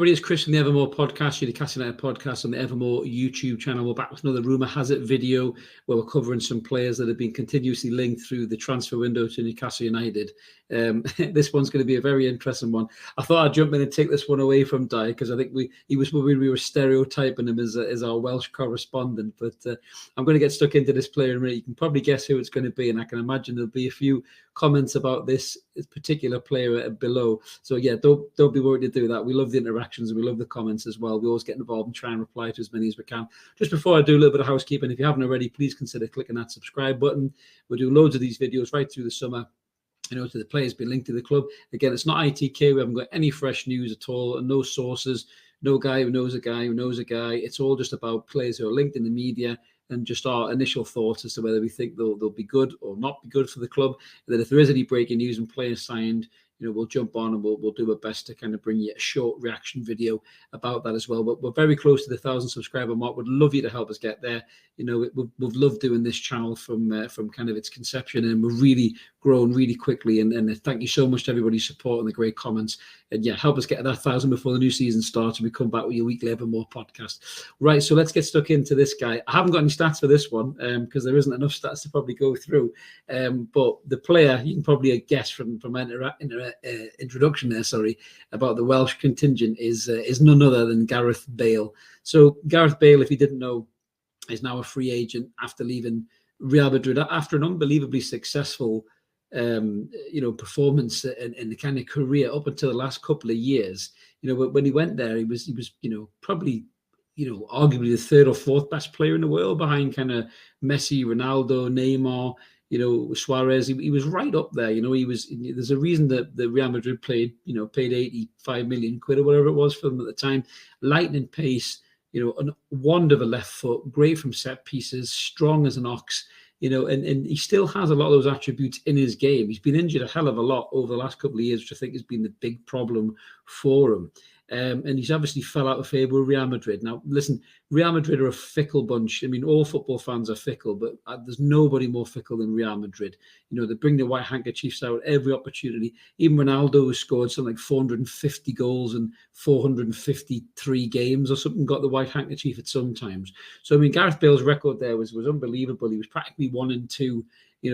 everybody, it's Chris from the Evermore podcast, the Newcastle United podcast on the Evermore YouTube channel. We're back with another Rumour Has It video where we're covering some players that have been continuously linked through the transfer window to Newcastle United. This one's going to be a very interesting one. I thought I'd jump in and take this one away from Di because I think we were stereotyping him as our Welsh correspondent. But I'm going to get stuck into this player in a minute. You can probably guess who it's going to be, and I can imagine there'll be a few comments about this particular player below. So yeah, don't be worried to do that. We love the interactions and we love the comments as well. We always get involved and try and reply to as many as we can. Just before I do a little bit of housekeeping, if you haven't already, please consider clicking that subscribe button. We'll do loads of these videos right through the summer, to the players being linked to the club. Again, it's not ITK. We haven't got any fresh news at all, and no sources, no guy who knows a guy who knows a guy. It's all just about players who are linked in the media and just our initial thoughts as to whether we think they'll be good or not be good for the club. And then if there is any breaking news and players signed, we'll jump on and we'll do our best to kind of bring you a short reaction video about that as well. But we're very close to the 1,000 subscriber mark. Would love you to help us get there. We've loved doing this channel from kind of its conception, and we're really grown really quickly. And thank you so much to everybody's support and the great comments. And yeah, help us get that 1,000 before the new season starts, and we come back with your weekly Evermore podcast. Right, so let's get stuck into this guy. I haven't got any stats for this one because there isn't enough stats to probably go through. But the player, you can probably guess from introduction there, about the Welsh contingent is none other than Gareth Bale. So Gareth Bale, if you didn't know, is now a free agent after leaving Real Madrid after an unbelievably successful performance in the kind of career up until the last couple of years. When he went there, he was probably arguably the third or fourth best player in the world behind kind of Messi, Ronaldo, Neymar, Suarez. He was right up there. There's a reason that the Real Madrid paid 85 million quid or whatever it was for them at the time. Lightning pace, a wonder of a left foot, great from set pieces, strong as an ox. And he still has a lot of those attributes in his game. He's been injured a hell of a lot over the last couple of years, which I think has been the big problem for him. And he's obviously fell out of favour with Real Madrid. Now, listen, Real Madrid are a fickle bunch. I mean, all football fans are fickle, but there's nobody more fickle than Real Madrid. They bring the white handkerchiefs out every opportunity. Even Ronaldo, who scored something like 450 goals in 453 games or something, got the white handkerchief at some times. So, I mean, Gareth Bale's record there was unbelievable. He was practically 1-2,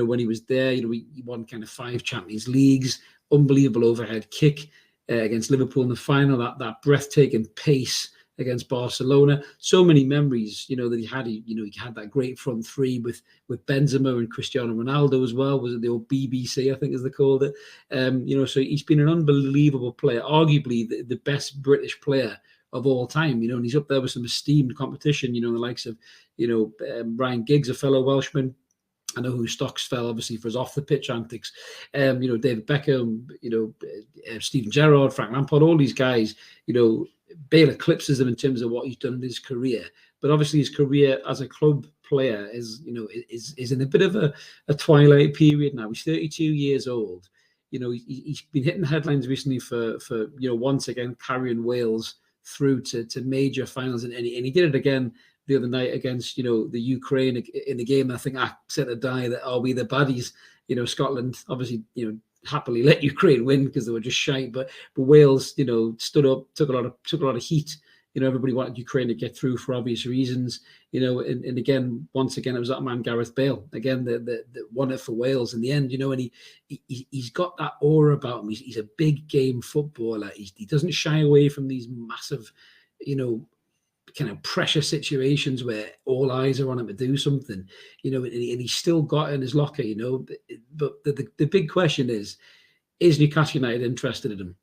when he was there. He won kind of 5 Champions Leagues, unbelievable overhead kick against Liverpool in the final, that breathtaking pace against Barcelona. So many memories, that he had. He had that great front three with Benzema and Cristiano Ronaldo as well. Was it the old BBC, I think, as they called it? So he's been an unbelievable player, arguably the best British player of all time. And he's up there with some esteemed competition. The likes of Ryan Giggs, a fellow Welshman. I know who stocks fell, obviously, for his off-the-pitch antics. David Beckham, Steven Gerrard, Frank Lampard, all these guys, Bale eclipses them in terms of what he's done in his career. But obviously his career as a club player is in a bit of a twilight period now. He's 32 years old. He's been hitting the headlines recently for once again carrying Wales through to major finals. And he did it again the other night against, the Ukraine in the game. I think I said to Di that, are we the baddies? Scotland obviously, happily let Ukraine win because they were just shite. But Wales, stood up, took a lot of heat. Everybody wanted Ukraine to get through for obvious reasons. And again, once again, it was that man Gareth Bale again that won it for Wales in the end. And he's got that aura about him. He's a big game footballer. He doesn't shy away from these massive, kind of pressure situations where all eyes are on him to do something, and he's still got it in his locker, but the big question is Newcastle United interested in him?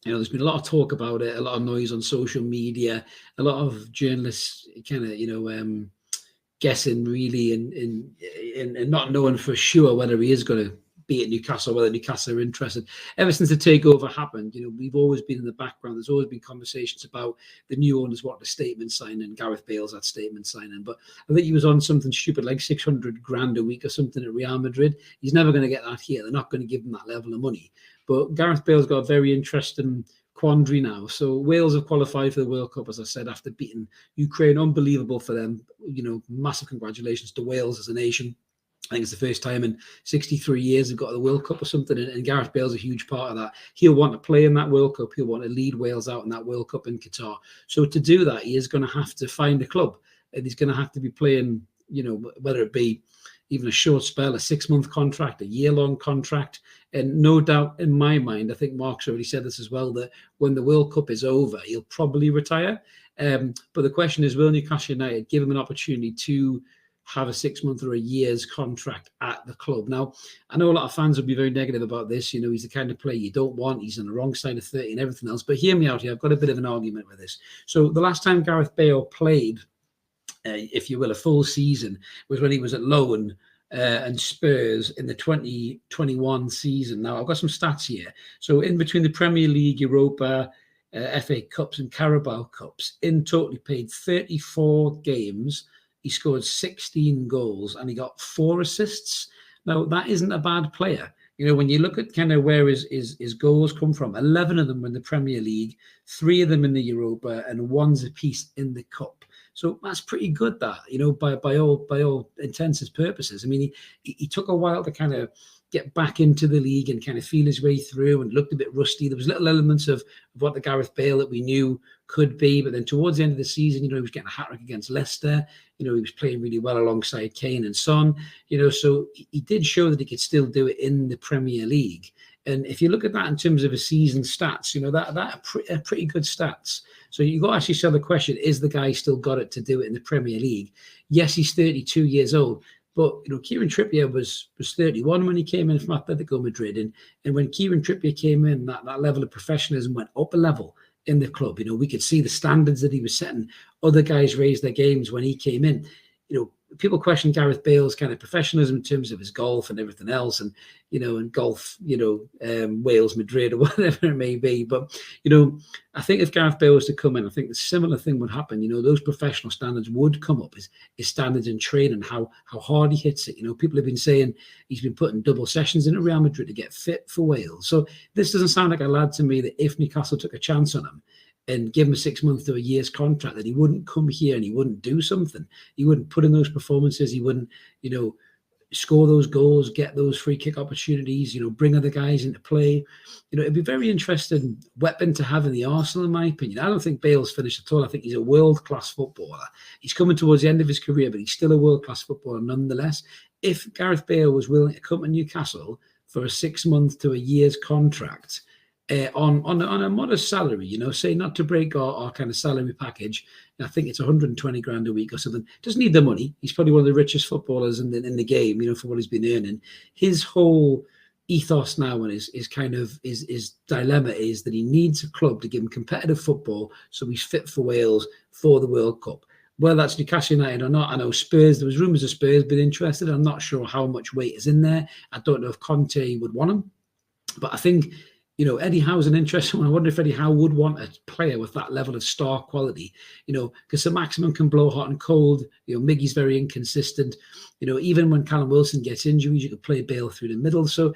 There's been a lot of talk about it, a lot of noise on social media, a lot of journalists kind of, guessing really and not knowing for sure whether he is going to be at Newcastle, whether Newcastle are interested. Ever since the takeover happened, we've always been in the background. There's always been conversations about the new owners wanting a statement signing. Gareth Bale's that statement signing, but I think he was on something stupid like 600 grand a week or something at Real Madrid. He's never going to get that here. They're not going to give him that level of money. But Gareth Bale's got a very interesting quandary now. So Wales have qualified for the World Cup, as I said, after beating Ukraine. Unbelievable for them. Massive congratulations to Wales as a nation. I think it's the first time in 63 years they've got the World Cup or something, and Gareth Bale's a huge part of that. He'll want to play in that World Cup. He'll want to lead Wales out in that World Cup in Qatar. So to do that, he is going to have to find a club, and he's going to have to be playing, whether it be even a short spell, a 6-month contract, a year-long contract. And no doubt in my mind, I think Mark's already said this as well, that when the World Cup is over, he'll probably retire. But the question is, will Newcastle United give him an opportunity to have a 6-month or a year's contract at the club? Now, I know a lot of fans will be very negative about this. He's the kind of player you don't want. He's on the wrong side of 30 and everything else. But hear me out here. I've got a bit of an argument with this. So the last time Gareth Bale played, if you will, a full season was when he was at loan and Spurs in the 2021 season. Now, I've got some stats here. So in between the Premier League, Europa, FA Cups and Carabao Cups, in total he played 34 games. He scored 16 goals and he got 4 assists. Now, that isn't a bad player. When you look at kind of where his goals come from, 11 of them were in the Premier League, 3 of them in the Europa, and 1's apiece in the Cup. So that's pretty good, that, by all intents and purposes. I mean, he took a while to kind of get back into the league and kind of feel his way through, and looked a bit rusty. There was little elements of what the Gareth Bale that we knew could be, but then towards the end of the season, he was getting a hat-trick against Leicester. He was playing really well alongside Kane and Son. So he did show that he could still do it in the Premier League. And if you look at that in terms of a season stats, that are pretty good stats. So you've got to actually sell the question, is the guy still got it to do it in the Premier League? Yes, he's 32 years old. But, Kieran Trippier was 31 when he came in from Atletico Madrid. And when Kieran Trippier came in, that level of professionalism went up a level in the club. We could see the standards that he was setting. Other guys raised their games when he came in. People question Gareth Bale's kind of professionalism in terms of his golf and everything else, and and golf, Wales, Madrid, or whatever it may be. But I think if Gareth Bale was to come in, I think the similar thing would happen. Those professional standards would come up. His standards in training, how hard he hits it. People have been saying he's been putting double sessions into Real Madrid to get fit for Wales. So this doesn't sound like a lad to me that if Newcastle took a chance on him and give him a 6-month to a year's contract, that he wouldn't come here and he wouldn't do something. He wouldn't put in those performances. He wouldn't, score those goals, get those free kick opportunities, bring other guys into play. It'd be a very interesting weapon to have in the Arsenal, in my opinion. I don't think Bale's finished at all. I think he's a world-class footballer. He's coming towards the end of his career, but he's still a world-class footballer nonetheless. If Gareth Bale was willing to come to Newcastle for a 6-month to a year's contract, on a modest salary, say not to break our kind of salary package. I think it's 120 grand a week or something. Doesn't need the money. He's probably one of the richest footballers in the game, for what he's been earning. His whole ethos now and his dilemma is that he needs a club to give him competitive football so he's fit for Wales for the World Cup. Whether that's Newcastle United or not, I know Spurs, there was rumours of Spurs being interested. I'm not sure how much weight is in there. I don't know if Conte would want him. But I think Eddie Howe's an interesting one. I wonder if Eddie Howe would want a player with that level of star quality, because the maximum can blow hot and cold. Miggy's very inconsistent. Even when Callum Wilson gets injuries, you could play Bale through the middle. So,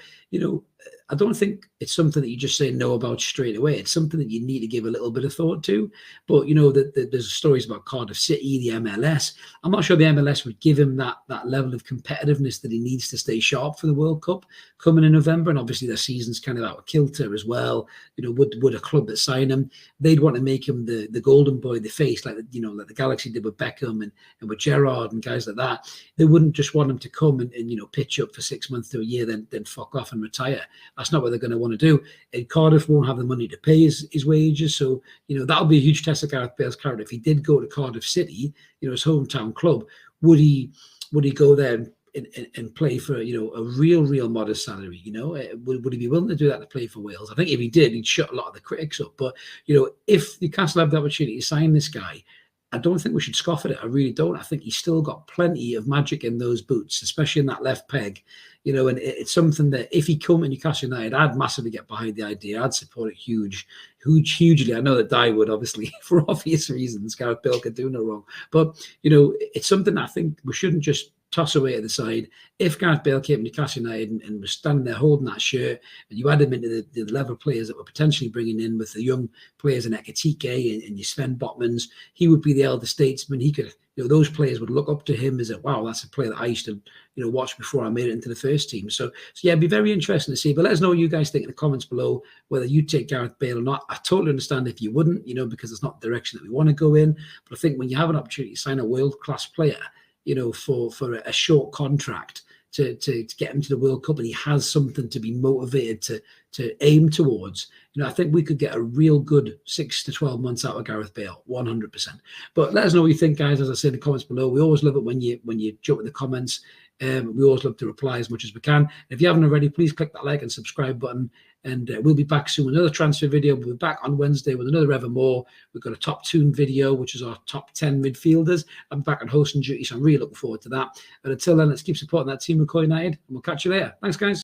I don't think it's something that you just say no about straight away. It's something that you need to give a little bit of thought to. But, there's stories about Cardiff City, the MLS. I'm not sure the MLS would give him that level of competitiveness that he needs to stay sharp for the World Cup coming in November. And obviously their season's kind of out of kilter as well. Would a club that sign him, they'd want to make him the golden boy, the face, like the Galaxy did with Beckham and with Gerrard and guys like that. They wouldn't just want him to come and pitch up for 6 months to a year, then fuck off and retire. That's not what they're going to want to do. And Cardiff won't have the money to pay his wages. So, that'll be a huge test of Gareth Bale's character. If he did go to Cardiff City, his hometown club, would he go there and play for, a real modest salary? Would he be willing to do that to play for Wales? I think if he did, he'd shut a lot of the critics up. But, if Newcastle have the opportunity to sign this guy, I don't think we should scoff at it. I really don't. I think he's still got plenty of magic in those boots, especially in that left peg. And it's something that if he come to Newcastle United, I'd massively get behind the idea. I'd support it hugely. I know that Di would, obviously, for obvious reasons. Gareth Bale could do no wrong. But, it's something I think we shouldn't just toss away to the side. If Gareth Bale came to Newcastle United and was standing there holding that shirt, and you add him into the level of players that we're potentially bringing in with the young players in Ekitike and your Sven Botmans, he would be the elder statesman. He could those players would look up to him as wow, that's a player that I used to watch before I made it into the first team. So yeah, it'd be very interesting to see. But let us know what you guys think in the comments below, whether you take Gareth Bale or not. I totally understand if you wouldn't, because it's not the direction that we want to go in. But I think when you have an opportunity to sign a world-class player, for a short contract to get him to the World Cup, and he has something to be motivated to aim towards, I think we could get a real good 6 to 12 months out of Gareth Bale, 100%. But let us know what you think, guys. As I said in the comments below, we always love it when you jump in the comments. We always love to reply as much as we can. If you haven't already, please click that like and subscribe button. And we'll be back soon with another transfer video. We'll be back on Wednesday with another Evermore. We've got a top 2 video, which is our top 10 midfielders. I'm back on hosting duty, so I'm really looking forward to that. And until then, let's keep supporting that team, Rumour United, and we'll catch you later. Thanks, guys.